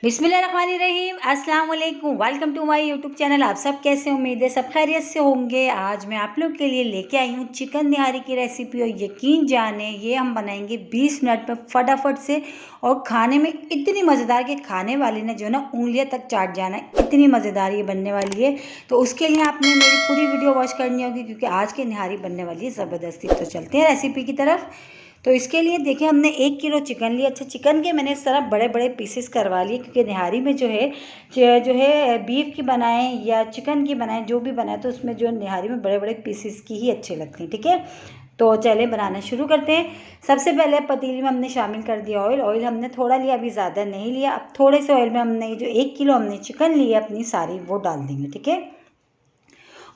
बिस्मिल्लाहिर्रहमानिर्रहीम, अस्सलाम वालेकुम। Welcome to my YouTube channel. आप सब कैसे, उम्मीद है सब खैरियत से होंगे। आज मैं आप लोग के लिए लेके आई हूँ चिकन निहारी की रेसिपी और यकीन जाने ये हम बनाएंगे 20 मिनट में फटाफट से, और खाने में इतनी मज़ेदार कि खाने वाले ने जो ना उंगलियाँ तक चाट जाना है, इतनी मज़ेदार ये बनने वाली है। तो उसके लिए आपने मेरी पूरी वीडियो वॉच करनी होगी क्योंकि आज की निहारी बनने वाली है ज़बरदस्ती। तो चलते हैं रेसिपी की तरफ। तो इसके लिए देखिए हमने 1 किलो चिकन लिया। अच्छा, चिकन के मैंने इस तरह बड़े बड़े पीसेस करवा लिए क्योंकि निहारी में जो है बीफ की बनाएं या चिकन की बनाएं, जो भी बनाएं तो उसमें जो निहारी में बड़े बड़े पीसेस की ही अच्छे लगते हैं। ठीक है, तो चले बनाना शुरू करते हैं। सबसे पहले पतीली में हमने शामिल कर दिया ऑयल। ऑयल हमने थोड़ा लिया, अभी ज़्यादा नहीं लिया। अब थोड़े से ऑयल में हमने जो 1 किलो हमने चिकन लिया अपनी सारी वो डाल देंगे। ठीक है,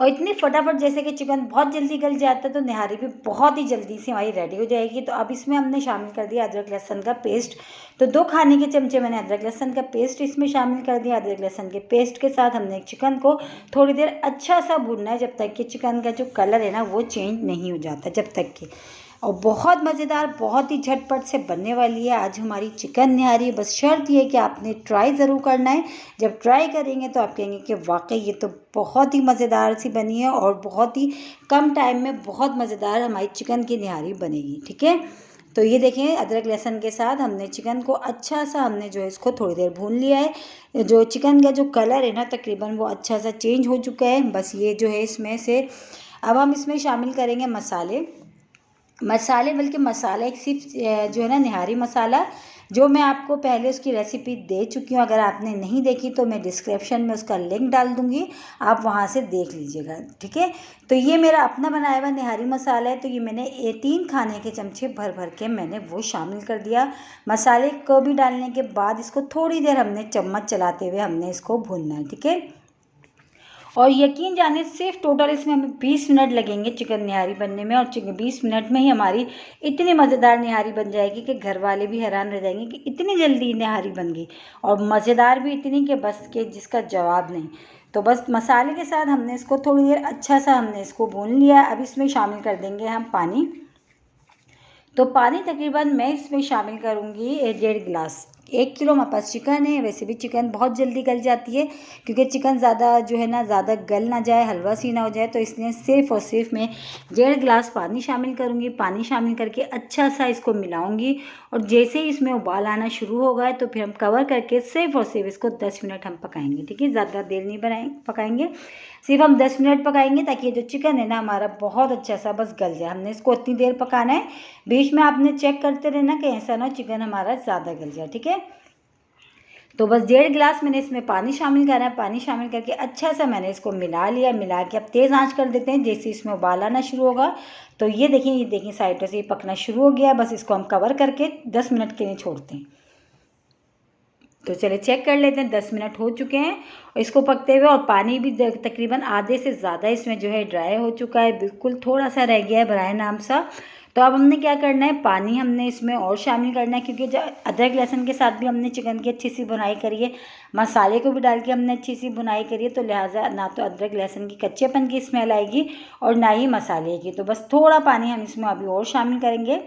और इतनी फटाफट जैसे कि चिकन बहुत जल्दी गल जाता है तो निहारी भी बहुत ही जल्दी से हमारी रेडी हो जाएगी। तो अब इसमें हमने शामिल कर दिया अदरक लहसुन का पेस्ट। तो 2 खाने के चमचे मैंने अदरक लहसुन का पेस्ट इसमें शामिल कर दिया। अदरक लहसुन के पेस्ट के साथ हमने चिकन को थोड़ी देर अच्छा सा भूनना है, जब तक कि चिकन का जो कलर है ना वो चेंज नहीं हो जाता, जब तक कि। और बहुत मज़ेदार, बहुत ही झटपट से बनने वाली है आज हमारी चिकन निहारी। बस शर्त ये है कि आपने ट्राई ज़रूर करना है। जब ट्राई करेंगे तो आप कहेंगे कि वाकई ये तो बहुत ही मज़ेदार सी बनी है और बहुत ही कम टाइम में बहुत मज़ेदार हमारी चिकन की निहारी बनेगी। ठीक है, तो ये देखें अदरक लहसुन के साथ हमने चिकन को अच्छा सा हमने जो है इसको थोड़ी देर भून लिया है। जो चिकन का जो कलर है ना तकरीबन वो अच्छा सा चेंज हो चुका है। बस ये जो है इसमें से अब हम इसमें शामिल करेंगे मसाले बल्कि मसाला एक सिर्फ जो है ना निहारी मसाला, जो मैं आपको पहले उसकी रेसिपी दे चुकी हूँ। अगर आपने नहीं देखी तो मैं डिस्क्रिप्शन में उसका लिंक डाल दूँगी, आप वहाँ से देख लीजिएगा। ठीक है, तो ये मेरा अपना बनाया हुआ निहारी मसाला है। तो ये मैंने 3 खाने के चमचे भर भर के मैंने वो शामिल कर दिया। मसाले को भी डालने के बाद इसको थोड़ी देर हमने चम्मच चलाते हुए हमने इसको भूनना है। ठीक है, और यकीन जाने सिर्फ टोटल इसमें हमें 20 मिनट लगेंगे चिकन निहारी बनने में, और 20 मिनट में ही हमारी इतनी मज़ेदार निहारी बन जाएगी कि घर वाले भी हैरान रह जाएंगे कि इतनी जल्दी निहारी बन गई, और मज़ेदार भी इतनी कि बस के जिसका जवाब नहीं। तो बस मसाले के साथ हमने इसको थोड़ी देर अच्छा सा हमने इसको भून लिया। अब इसमें शामिल कर देंगे हम पानी। तो पानी तकरीबन मैं इसमें शामिल करूँगी 1.5 गिलास। 1 किलो हमारे पास चिकन है। वैसे भी चिकन बहुत जल्दी गल जाती है क्योंकि चिकन ज़्यादा जो है ना ज़्यादा गल ना जाए, हलवा सी ना हो जाए, तो इसलिए सिर्फ और सिर्फ मैं 1.5 गिलास पानी शामिल करूँगी। पानी शामिल करके अच्छा सा इसको मिलाऊंगी, और जैसे ही इसमें उबाल आना शुरू होगा तो फिर हम कवर करके सिर्फ और सिर्फ इसको 10 मिनट हम पकाएंगे। ठीक है, ज़्यादा देर नहीं पकाएंगे, सिर्फ हम 10 मिनट पकाएंगे ताकि ये जो चिकन है ना हमारा बहुत अच्छा सा बस गल जाए। हमने इसको इतनी देर पकाना है, बीच में आपने चेक करते रहना कि ऐसा ना चिकन हमारा ज़्यादा गल जाए। ठीक है, तो बस 1.5 गिलास मैंने इसमें पानी शामिल करा है। पानी शामिल करके अच्छा सा मैंने इसको मिला लिया। मिला के अब तेज़ आंच कर देते हैं। जैसे इसमें उबाल आना शुरू होगा तो ये देखिए साइड से ये पकना शुरू हो गया। बस इसको हम कवर करके 10 मिनट के लिए छोड़ते हैं। तो चलिए चेक कर लेते हैं, 10 मिनट हो चुके हैं इसको पकते हुए, और पानी भी तकरीबन आधे से ज़्यादा इसमें जो है ड्राई हो चुका है। बिल्कुल थोड़ा सा रह गया है भराए नाम सा। तो अब हमने क्या करना है, पानी हमने इसमें और शामिल करना है क्योंकि जब अदरक लहसुन के साथ भी हमने चिकन की अच्छी सी भुनाई करी है, मसाले को भी डाल के हमने अच्छी सी भुनाई करी है, तो लिहाजा ना तो अदरक लहसुन की कच्चेपन की स्मेल आएगी और ना ही मसाले की। तो बस थोड़ा पानी हम इसमें अभी और शामिल करेंगे।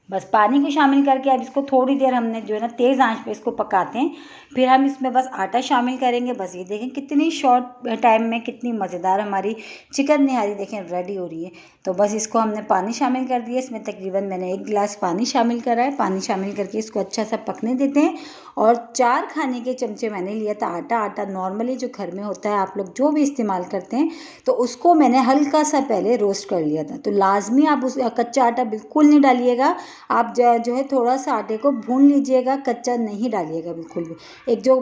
बस पानी को शामिल करके अब इसको थोड़ी देर हमने जो है ना तेज़ आंच पे इसको पकाते हैं। फिर हम इसमें बस आटा शामिल करेंगे। बस ये देखें कितनी शॉर्ट टाइम में कितनी मज़ेदार हमारी चिकन निहारी देखें रेडी हो रही है। तो बस इसको हमने पानी शामिल कर दिया। इसमें तकरीबन मैंने 1 गिलास पानी शामिल करा है। पानी शामिल करके इसको अच्छा सा पकने देते हैं। और 4 खाने के चमचे मैंने लिया था आटा। आटा नॉर्मली जो घर में होता है, आप लोग जो भी इस्तेमाल करते हैं, तो उसको मैंने हल्का सा पहले रोस्ट कर लिया था। तो लाजमी आप उस कच्चा आटा बिल्कुल नहीं डालिएगा। आप जो है थोड़ा सा आटे को भून लीजिएगा, कच्चा नहीं डालिएगा बिल्कुल भी। एक जो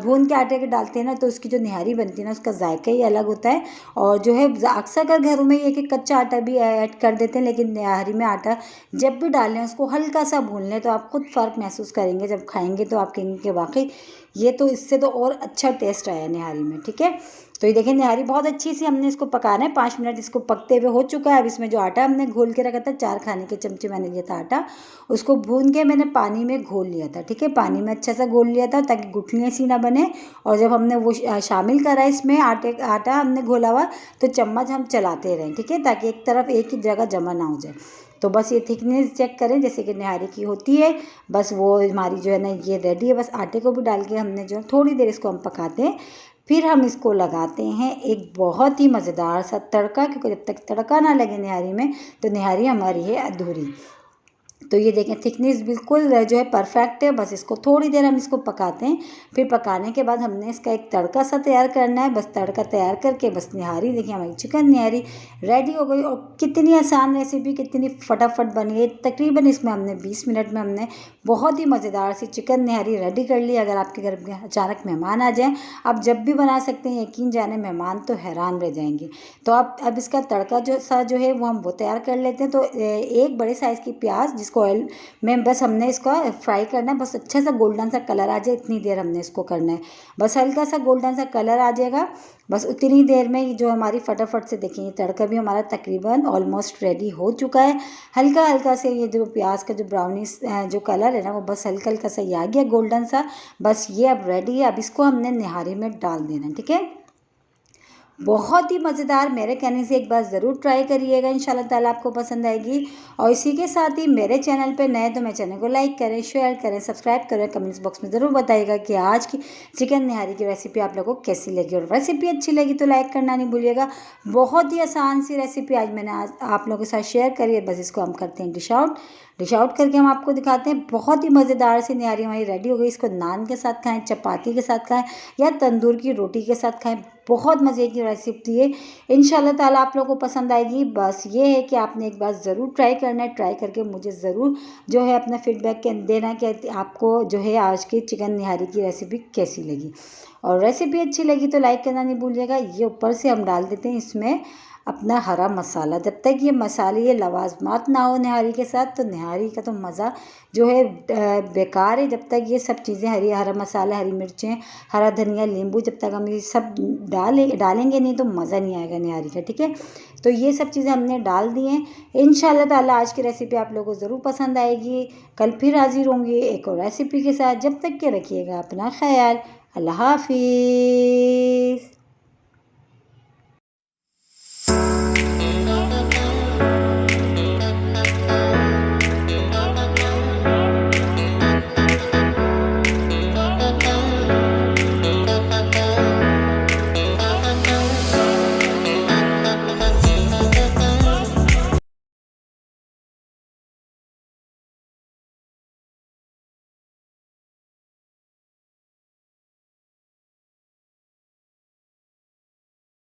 भून के आटे के डालते हैं ना तो उसकी जो निहारी बनती है ना उसका जायका ही अलग होता है। और जो है अक्सर कर घरों में ये कि कच्चा आटा भी ऐड कर देते हैं, लेकिन निहारी में आटा जब भी डालें उसको हल्का सा भून लें तो आप खुद फ़र्क महसूस करेंगे। जब खाएंगे तो आप कहेंगे कि वाकई ये तो इससे तो और अच्छा टेस्ट आया निहारी में। ठीक है, तो ये देखें निहारी बहुत अच्छी सी हमने इसको पकाना है। 5 मिनट इसको पकते हुए हो चुका है। अब इसमें जो आटा हमने घोल के रखा था, 4 खाने के चमचे मैंने लिया था आटा, उसको भून के मैंने पानी में घोल लिया था। ठीक है, पानी में अच्छा सा घोल लिया था ताकि गुठलियाँ सी ना बने। और जब हमने वो शामिल करा इसमें आटा हमने घोला हुआ, तो चम्मच हम चलाते रहें। ठीक है, ताकि एक तरफ एक ही जगह जमा ना हो जाए। तो बस ये थिकनेस चेक करें जैसे कि निहारी की होती है। बस वो हमारी जो है ना ये रेडी है। बस आटे को भी डाल के हमने जो थोड़ी देर इसको हम पकाते हैं, फिर हम इसको लगाते हैं एक बहुत ही मज़ेदार सा तड़का, क्योंकि जब तक तड़का ना लगे निहारी में तो निहारी हमारी है अधूरी। तो ये देखें थिकनेस बिल्कुल जो है परफेक्ट है। बस इसको थोड़ी देर हम इसको पकाते हैं, फिर पकाने के बाद हमने इसका एक तड़का सा तैयार करना है। बस तड़का तैयार करके बस निहारी देखिए हमारी चिकन निहारी रेडी हो गई। और कितनी आसान रेसिपी, कितनी फटाफट बनी है। तकरीबन इसमें हमने 20 मिनट में हमने बहुत ही मज़ेदार सी चिकन निहारी रेडी कर ली। अगर आपके घर में अचानक मेहमान आ जाएँ, आप जब भी बना सकते हैं, यकीन जाने मेहमान तो हैरान रह जाएंगे। तो आप अब इसका तड़का जो है वो हम वो तैयार कर लेते हैं। तो एक बड़े साइज़ की प्याज जिसको ऑयल में बस हमने इसको फ्राई करना है, बस अच्छा सा गोल्डन सा कलर आ जाए इतनी देर हमने इसको करना है। बस हल्का सा गोल्डन सा कलर आ जाएगा, बस उतनी देर में जो हमारी फटाफट से देखें ये तड़का भी हमारा तकरीबन ऑलमोस्ट रेडी हो चुका है। हल्का हल्का से ये जो प्याज का जो ब्राउनिश जो कलर है ना वो बस हल्का हल्का सा ये आ गया गोल्डन सा। बस ये अब रेडी है। अब इसको हमने निहारी में डाल देना है, ठीक है। बहुत ही मज़ेदार, मेरे कहने से एक बार ज़रूर ट्राई करिएगा, इंशाल्लाह ताला आपको पसंद आएगी। और इसी के साथ ही मेरे चैनल पे नए तो मेरे चैनल को लाइक करें, शेयर करें, सब्सक्राइब करें। कमेंट्स बॉक्स में ज़रूर बताइएगा कि आज की चिकन निहारी की रेसिपी आप लोगों को कैसी लगी। और रेसिपी अच्छी लगी तो लाइक करना नहीं भूलिएगा। बहुत ही आसान सी रेसिपी आज मैंने आप लोगों के साथ शेयर करी है। बस इसको हम करते हैं डिश आउट करके हम आपको दिखाते हैं। बहुत ही मज़ेदार सी निहारी हमारी रेडी हो गई। इसको नान के साथ खाएं, चपाती के साथ खाएं या तंदूर की रोटी के साथ खाएं। बहुत मज़े की रेसिपी है, इंशाल्लाह ताला आप लोगों को पसंद आएगी। बस ये है कि आपने एक बार ज़रूर ट्राई करना है। ट्राई करके मुझे ज़रूर जो है अपना फीडबैक देना कि आपको जो है आज की चिकन निहारी की रेसिपी कैसी लगी। और रेसिपी अच्छी लगी तो लाइक करना नहीं भूलिएगा। ये ऊपर से हम डाल देते हैं इसमें अपना हरा मसाला। जब तक ये मसाले ये लवाजमात ना हो निहारी के साथ, तो निहारी का तो मज़ा जो है बेकार है। जब तक ये सब चीज़ें हरा मसाला, हरी मिर्चें, हरा धनिया, नींबू, जब तक हम ये सब डालेंगे नहीं तो मज़ा नहीं आएगा निहारी का, ठीक है। तो ये सब चीज़ें हमने डाल दी हैं। इंशाल्लाह ताला आज की रेसिपी आप लोगों को ज़रूर पसंद आएगी। कल फिर हाजिर होंगी एक और रेसिपी के साथ। जब तक के रखिएगा अपना ख्याल। अल्लाह हाफिज़।